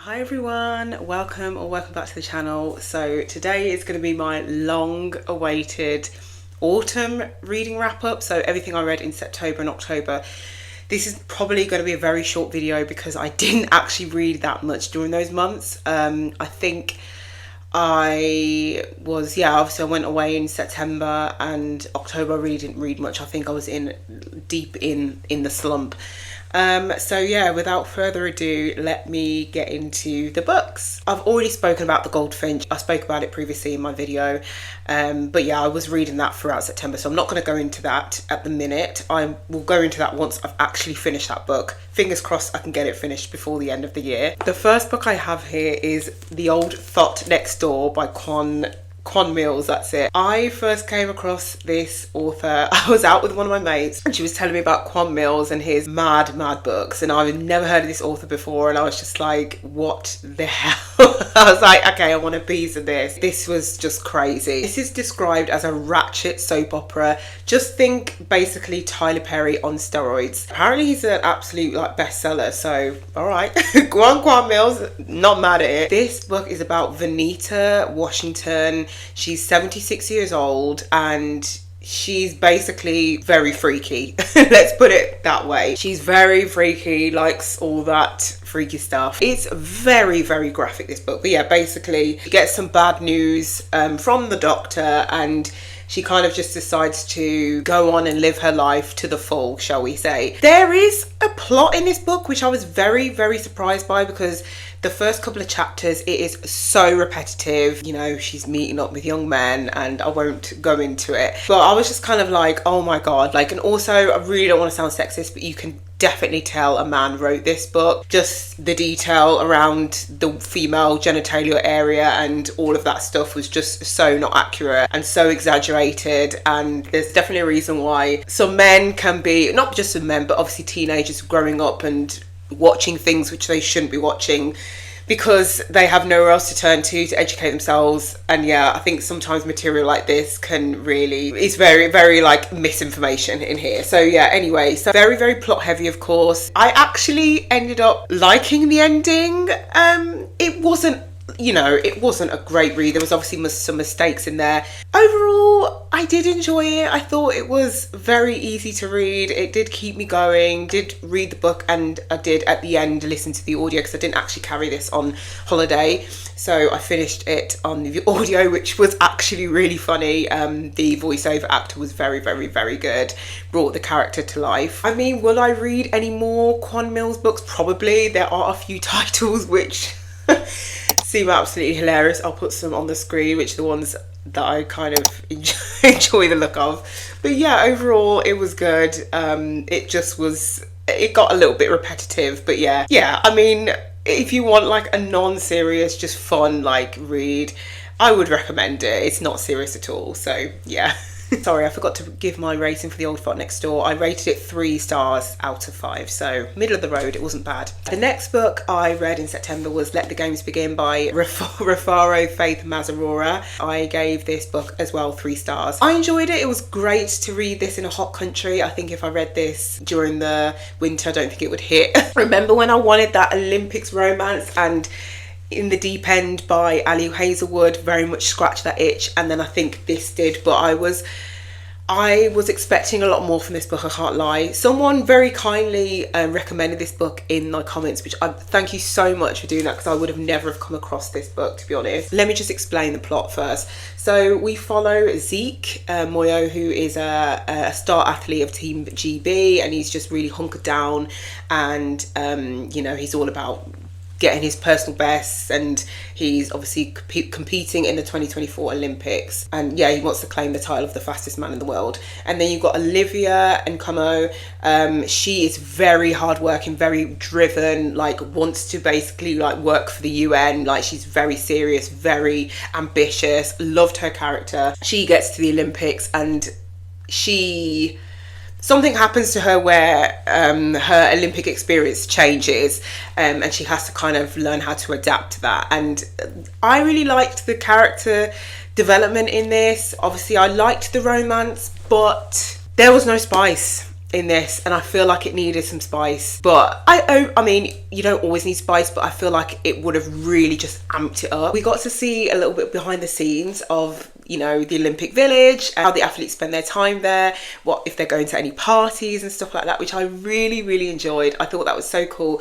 Hi everyone, welcome back to the channel. So today is going to be my long awaited autumn reading wrap up. So everything I read in September and October. This is probably going to be a very short video because I didn't actually read that much during those months. I think obviously I went away in September and October. I really didn't read much. I think I was deep in the slump. So yeah, without further ado, let me get into the books. I've already spoken about The Goldfinch. I spoke about it previously in my video, but yeah, I was reading that throughout September, so I'm not going to go into that at the minute. I will go into that once I've actually finished that book. Fingers crossed I can get it finished before the end of the year. The first book I have here is The Old Thot Next Door by Quan Millz, that's it. I first came across this author. I was out with one of my mates and she was telling me about Quan Millz and his mad books, and I've never heard of this author before, and I was just like, what the hell? I was like, okay, I want a piece of this. This was just crazy. This is described as a ratchet soap opera. Just think basically Tyler Perry on steroids. Apparently he's an absolute bestseller, so all right. Go on, Quan Millz, not mad at it. This book is about Venita Washington. She's 76 years old and she's basically very freaky. Let's put it that way. She's very freaky, likes all that freaky stuff. It's very graphic, this book. But yeah, basically she gets some bad news from the doctor, and she kind of just decides to go on and live her life to the full, shall we say. There is a plot in this book which I was very surprised by, because the first couple of chapters, it is so repetitive. You know, she's meeting up with young men, and I won't go into it. But I was just kind of like, oh my God. And also, I really don't want to sound sexist, but you can definitely tell a man wrote this book. Just the detail around the female genitalia area and all of that stuff was just so not accurate and so exaggerated. And there's definitely a reason why some men can be, not just some men, but obviously teenagers growing up and watching things which they shouldn't be watching because they have nowhere else to turn to educate themselves. And yeah, I think sometimes material like this can really, it's very misinformation in here. So yeah, anyway, so very plot heavy, of course. I actually ended up liking the ending. It wasn't, it wasn't a great read. There was obviously some mistakes in there. Overall, I did enjoy it. I thought it was very easy to read. It did keep me going. Did read the book, and I did at the end listen to the audio because I didn't actually carry this on holiday. So I finished it on the audio, which was actually really funny. The voiceover actor was very good. Brought the character to life. I mean, will I read any more Quan Millz books? Probably. There are a few titles which seem absolutely hilarious. I'll put some on the screen, which are the ones that I kind of enjoy the look of. But yeah, overall it was good. It got a little bit repetitive, but yeah, I mean, if you want a non-serious, just fun read, I would recommend it. It's not serious at all, so yeah. Sorry, I forgot to give my rating for The Old Thot Next Door. I rated it 3 stars out of 5, so middle of the road. It wasn't bad. The next book I read in September was Let the Games Begin by Rufaro Faith Mazarura. I gave this book as well 3 stars. I enjoyed it. It was great to read this in a hot country. I think if I read this during the winter, I don't think it would hit. Remember when I wanted that Olympics romance, and In the Deep End by Ali Hazelwood very much scratched that itch, and then I think this did. But I was expecting a lot more from this book, I can't lie. Someone very kindly recommended this book in my comments, which I thank you so much for doing that, because I would have never have come across this book, to be honest. Let me just explain the plot first. So we follow Zeke Moyo, who is a star athlete of Team GB, and he's just really hunkered down, and he's all about getting his personal bests, and he's obviously competing in the 2024 Olympics, and yeah, he wants to claim the title of the fastest man in the world. And then you've got Olivia and Como. She is very hardworking, very driven, wants to basically work for the UN. She's very serious, very ambitious. Loved her character. She gets to the Olympics, and something happens to her where her Olympic experience changes, and she has to kind of learn how to adapt to that. And I really liked the character development in this. Obviously, I liked the romance, but there was no spice. in this, and I feel like it needed some spice. But I mean, you don't always need spice, but I feel like it would have really just amped it up. We got to see a little bit behind the scenes of, you know, the Olympic Village, how the athletes spend their time there, what if they're going to any parties and stuff like that, which I really enjoyed. I thought that was so cool.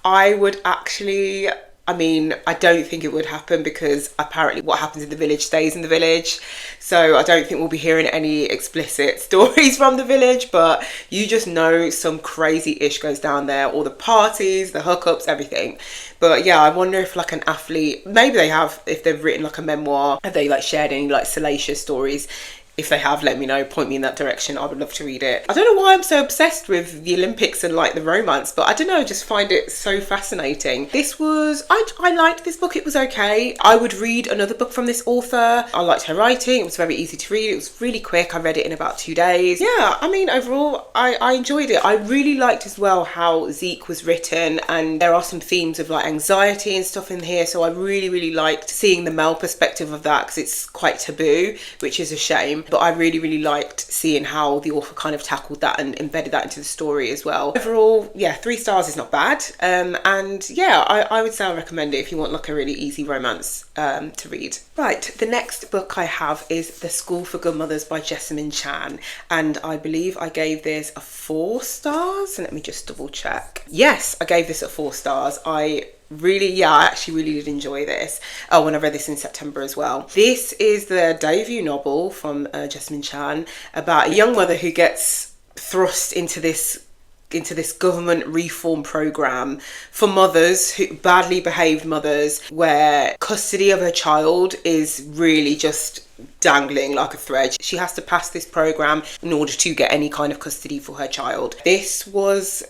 I would actually, I mean, I don't think it would happen because apparently what happens in the village stays in the village. So I don't think we'll be hearing any explicit stories from the village, but you just know some crazy ish goes down there, all the parties, the hookups, everything. But yeah, I wonder if like an athlete, maybe they have, if they've written like a memoir, have they like shared any like salacious stories? If they have, let me know, point me in that direction. I would love to read it. I don't know why I'm so obsessed with the Olympics and like the romance, but I don't know, I just find it so fascinating. This was, I liked this book, it was okay. I would read another book from this author. I liked her writing, it was very easy to read, it was really quick, I read it in about 2 days. Yeah, I mean, overall, I enjoyed it. I really liked as well how Zeke was written, and there are some themes of like anxiety and stuff in here, so I really liked seeing the male perspective of that, because it's quite taboo, which is a shame. But I really liked seeing how the author kind of tackled that and embedded that into the story as well. Overall, yeah, 3 stars is not bad. And yeah, I would say I recommend it if you want like a really easy romance to read. Right, the next book I have is The School for Good Mothers by Jessamine Chan. And I believe I gave this a 4 stars. And let me just double check. Yes, I gave this a 4 stars. I actually really did enjoy this. Oh, when I read this in September as well. This is the debut novel from Jessamine Chan about a young mother who gets thrust into this government reform program for mothers, who badly behaved mothers, where custody of her child is really just dangling like a thread. She has to pass this program in order to get any kind of custody for her child. This was,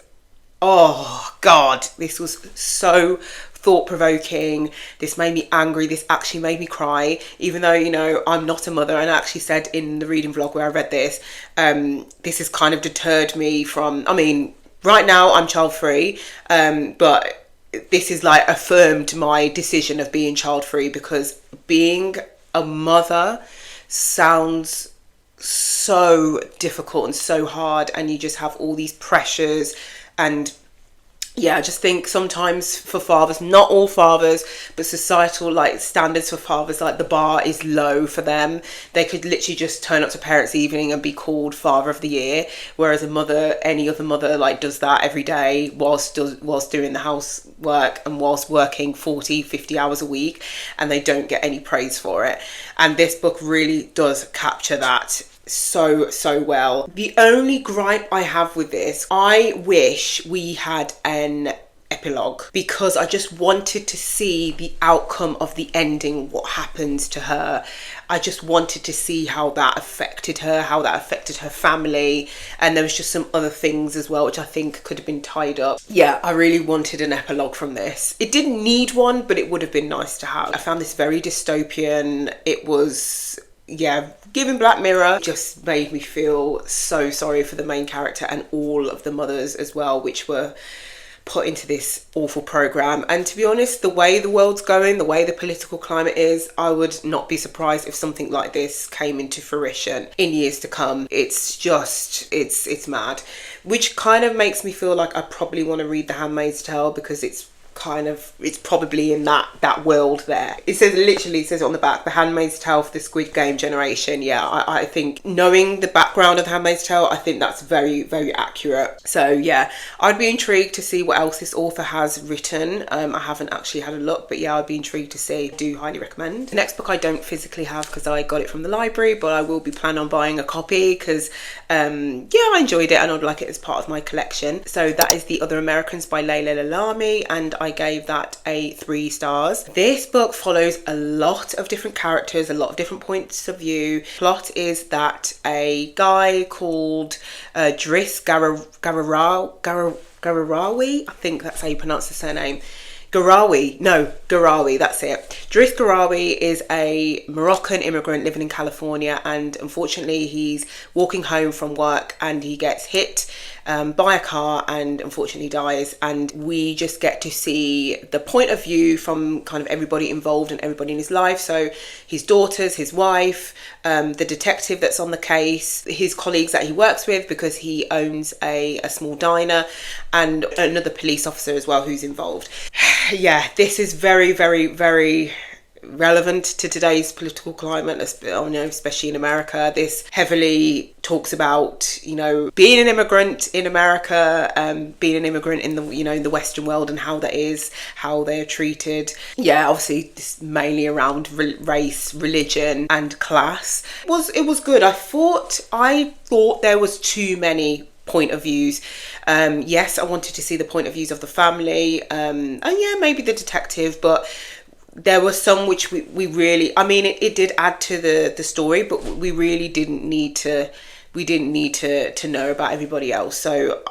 oh God, this was so thought-provoking. This made me angry. This actually made me cry, even though, you know, I'm not a mother. And I actually said in the reading vlog where I read this, this has kind of deterred me from, I mean, right now I'm child-free, but this is like affirmed my decision of being child-free, because being a mother sounds so difficult and so hard, and you just have all these pressures. And yeah, I just think sometimes for fathers, not all fathers, but societal like standards for fathers, like the bar is low for them. They could literally just turn up to parents' evening and be called Father of the Year, whereas a mother, any other mother, like does that every day whilst doing the housework and whilst working 40-50 hours a week, and they don't get any praise for it. And this book really does capture that so well. The only gripe I have with this, I wish we had an epilogue, because I just wanted to see the outcome of the ending, what happens to her. I just wanted to see how that affected her, how that affected her family, and there was just some other things as well which I think could have been tied up. Yeah, I really wanted an epilogue from this. It didn't need one, but it would have been nice to have. I found this very dystopian. It was, yeah, given Black Mirror, just made me feel so sorry for the main character and all of the mothers as well, which were put into this awful program. And to be honest, the way the world's going, the way the political climate is, I would not be surprised if something like this came into fruition in years to come. It's just, it's mad, which kind of makes me feel like I probably want to read The Handmaid's Tale, because it's probably in that world there. It says, literally it says on the back, The Handmaid's Tale for the Squid Game generation. Yeah, I think knowing the background of The Handmaid's Tale, I think that's very accurate. So yeah, I'd be intrigued to see what else this author has written. I haven't actually had a look, but yeah, I'd be intrigued to see. Do highly recommend. The next book I don't physically have because I got it from the library, but I will be planning on buying a copy because yeah, I enjoyed it and I'd like it as part of my collection. So that is The Other Americans by Laila Lalami, and I gave that a 3 stars. This book follows a lot of different characters, a lot of different points of view. Plot is that a guy called Driss Gararawi, I think that's how you pronounce the surname, Garawi, that's it. Driss Garawi is a Moroccan immigrant living in California, and unfortunately he's walking home from work and he gets hit by a car and unfortunately dies. And we just get to see the point of view from kind of everybody involved and everybody in his life. So his daughters, his wife, the detective that's on the case, his colleagues that he works with because he owns a small diner, and another police officer as well who's involved. Yeah, this is very, very, very relevant to today's political climate, especially in America. This heavily talks about, being an immigrant in America, being an immigrant in the, in the Western world, and how that is, how they're treated. Yeah, obviously it's mainly around race, religion and class. It was good. I thought there was too many point of views. Yes, I wanted to see the point of views of the family, and yeah, maybe the detective, but there were some which we really, it did add to the story, but we really didn't need to know about everybody else. So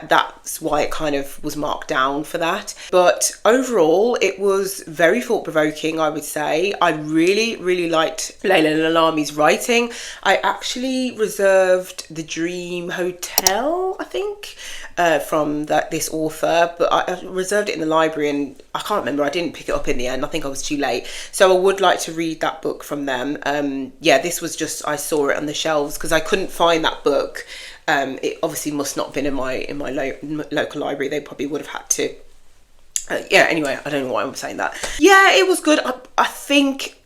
that's why it kind of was marked down for that. But overall, it was very thought-provoking, I would say. I really, really liked Laila Lalami's writing. I actually reserved The Dream Hotel, I think, from this author, but I reserved it in the library and I can't remember, I didn't pick it up in the end. I think I was too late. So I would like to read that book from them. Yeah, this was just, I saw it on the shelves because I couldn't find that book. It obviously must not have been in my local library. They probably would have had to. Yeah, anyway, I don't know why I'm saying that. Yeah, it was good. I think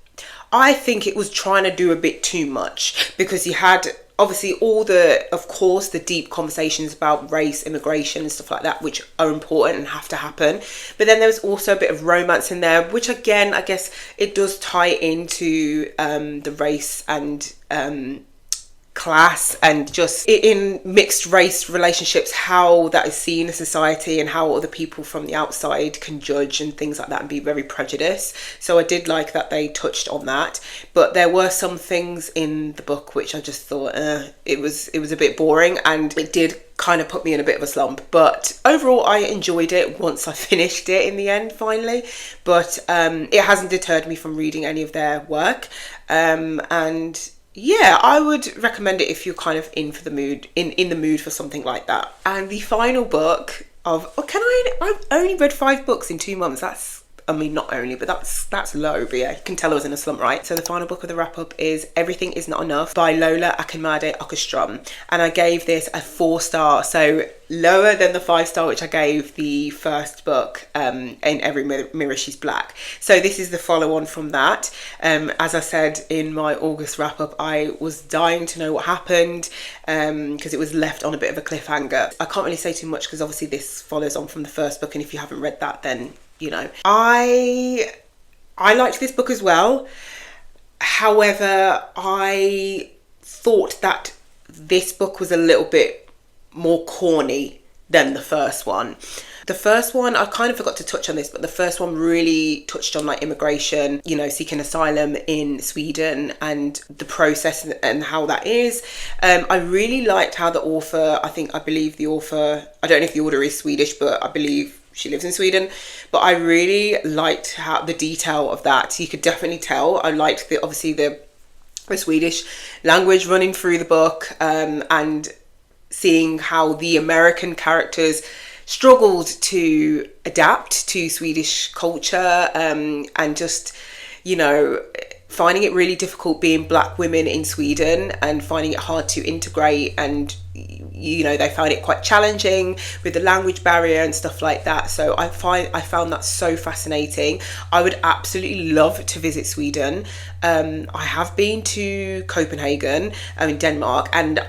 it was trying to do a bit too much because you had obviously the deep conversations about race, immigration and stuff like that, which are important and have to happen. But then there was also a bit of romance in there, which again, I guess it does tie into the race and class, and just in mixed race relationships, how that is seen in society and how other people from the outside can judge and things like that and be very prejudiced. So I did like that they touched on that, but there were some things in the book which I just thought it was a bit boring, and it did kind of put me in a bit of a slump. But overall I enjoyed it once I finished it in the end, finally. But it hasn't deterred me from reading any of their work, and yeah, I would recommend it if you're kind of in the mood for something like that. And the final book of I've only read 5 books in 2 months. Not only, but that's low. But yeah, you can tell I was in a slump, right? So the final book of the wrap up is Everything Is Not Enough by Lola, Akinmade, Akerstrom, and I gave this a 4-star, so lower than the 5-star which I gave the first book, In Every Mirror She's Black. So this is the follow on from that. As I said in my August wrap up, I was dying to know what happened because it was left on a bit of a cliffhanger. I can't really say too much because obviously this follows on from the first book, and if you haven't read that, then I liked this book as well. However, I thought that this book was a little bit more corny than the first one. The first one, I kind of forgot to touch on this, but the first one really touched on like immigration, seeking asylum in Sweden and the process and how that is. I really liked how the author, I believe the author, I don't know if the author is Swedish, but I believe she lives in Sweden. But I really liked how the detail of that. You could definitely tell. I liked the Swedish language running through the book, and seeing how the American characters struggled to adapt to Swedish culture, and just, finding it really difficult being black women in Sweden and finding it hard to integrate, and they found it quite challenging with the language barrier and stuff like that. So I found that so fascinating. I would absolutely love to visit Sweden. I have been to Copenhagen, in Denmark, and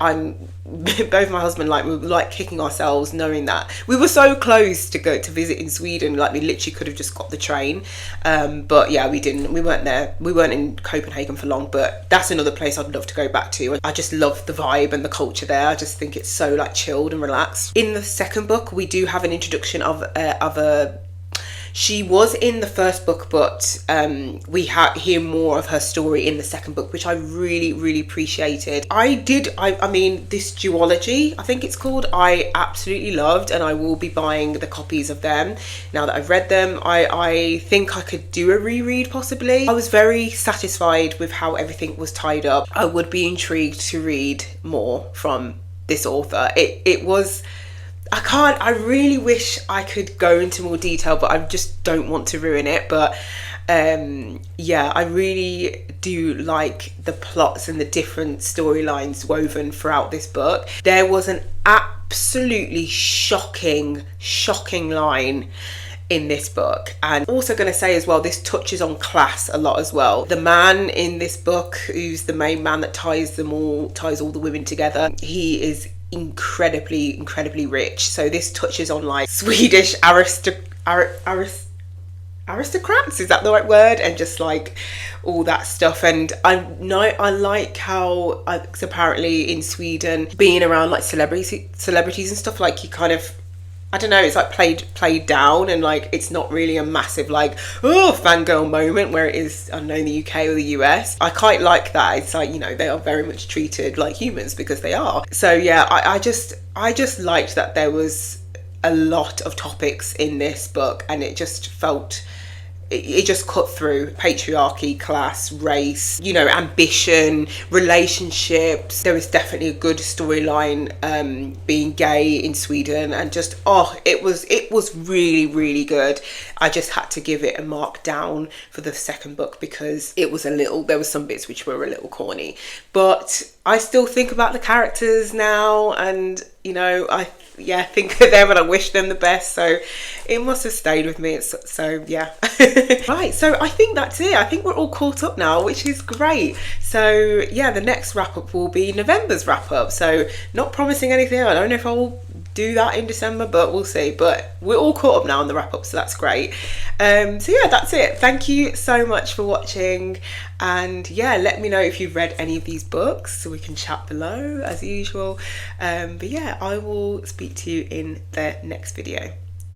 both my husband we were like kicking ourselves knowing that we were so close to go to visit in Sweden. Like we literally could have just got the train, but yeah, we didn't. We weren't there. We weren't in Copenhagen for long, but that's another place I'd love to go back to. I just love the vibe and the culture there. I just think it's so chilled and relaxed. In the second book, we do have an introduction of a She was in the first book, but we hear more of her story in the second book, which I really, really appreciated. I mean, this duology, I think it's called, I absolutely loved, and I will be buying the copies of them now that I've read them. I think I could do a reread possibly. I was very satisfied with how everything was tied up. I would be intrigued to read more from this author. It was, I really wish I could go into more detail, but I just don't want to ruin it. But yeah, I really do like the plots and the different storylines woven throughout this book. There was an absolutely shocking line in this book, and also going to say as well, this touches on class a lot as well. The man in this book, who's the main man that ties all the women together, he is incredibly rich. So this touches on like Swedish aristocrats, is that the right word, and just like all that stuff. And I like how apparently in Sweden, being around like celebrities and stuff, like you kind of, I don't know, it's like played down, and like it's not really a massive like fangirl moment where it is, I don't know, in the UK or the US. I quite like that. It's like, you know, they are very much treated like humans, because they are. So yeah, I just liked that there was a lot of topics in this book, and it just felt, it just cut through patriarchy, class, race, you know, ambition, relationships. There was definitely a good storyline, being gay in Sweden, and just, it was really good. I just had to give it a mark down for the second book, because there was some bits which were a little corny, but I still think about the characters now, and you know, I think of them and I wish them the best, so it must have stayed with me. So yeah. Right, so I think that's it. I think we're all caught up now, which is great. So yeah, the next wrap up will be November's wrap up, so not promising anything. I don't know if I will do that in December, but we'll see. But we're all caught up now on the wrap up, so that's great. So yeah, that's it. Thank you so much for watching, and yeah, let me know if you've read any of these books so we can chat below as usual. But yeah, I will speak to you in the next video.